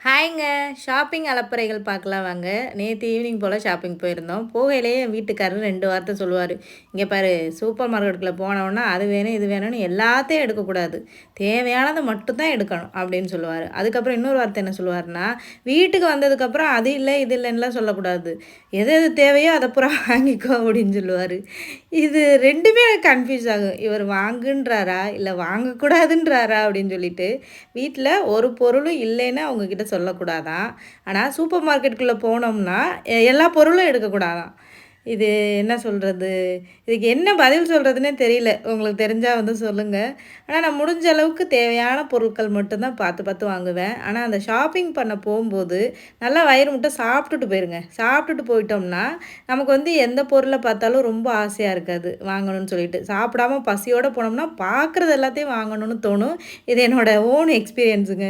ஹாய்ங்க. Shopping அலப்பறைகள் பார்க்கலாம் வாங்க. நேத்து ஈவினிங் போல ஷாப்பிங் போயிருந்தோம். போகையிலேயே என் வீட்டுக்காரரு 2 வார்த்தை சொல்லுவாரு. "இங்க பாரு சூப்பர் மார்க்கெட்டுக்குள்ள போனோம்னா, அது வேணும், இது வேணும்னு எல்லாத்தையும் எடுக்கக்கூடாது. தேவையானத மட்டும் தான் எடுக்கணும்." அப்படின்னு சொல்லுவாரு. அதுக்கப்புறம் இன்னொரு வார்த்தை என்ன சொல்லுவாருன்னா, வீட்டுக்கு வந்ததுக்கப்புறம் அது இல்ல, இது இல்லன்னுலாம் சொல்லக்கூடாது. எது எது தேவையோ அத பூரா வாங்கிக்கோ அப்படின்னு சொல்லுவாரு. இது 2மே எனக்கு கன்ஃப்யூஸ் ஆகும். இவர் வாங்குன்றாரா? இல்ல வாங்கக்கூடாதுன்றாரா? அப்படின்னு சொல்லிட்டு. வீட்ல ஒரு பொருளும் இல்லைன்னு அவங்க கிட்ட சொல்லக்கூடாதாம். ஆனா சூப்பர் மார்க்கெட்டுக்குள்ள போனோம்னா, எல்லா பொருளும் எடுக்கக்கூடாதாம். இது என்ன சொல்றது? இதுக்கு என்ன பதில் சொல்றதுன்னே தெரியல. உங்களுக்கு தெரிஞ்சா வந்து சொல்லுங்க. ஆனா நான் முடிஞ்ச அளவுக்கு தேவையான பொருட்கள் மட்டும் தான் பார்த்து பார்த்து வாங்குவேன். ஆனா அந்த ஷாப்பிங் பண்ண போம்போது, நல்லா வயிறு முட்ட சாப்பிட்டுட்டு போயிருங்க. சாப்பிட்டுட்டு போயிட்டோம்னா, நமக்கு வந்து எந்த பொருள பார்த்தாலும் ரொம்ப ஆசையா இருக்காது, வாங்கணும்னு சொல்லிட்டு. சாப்பிடாம பசியோட போனோம்னா, பார்க்குறது எல்லாத்தையும் வாங்கணும்னு தோணும். இது என்னோட ஓன் எக்ஸ்பீரியன்ஸுங்க.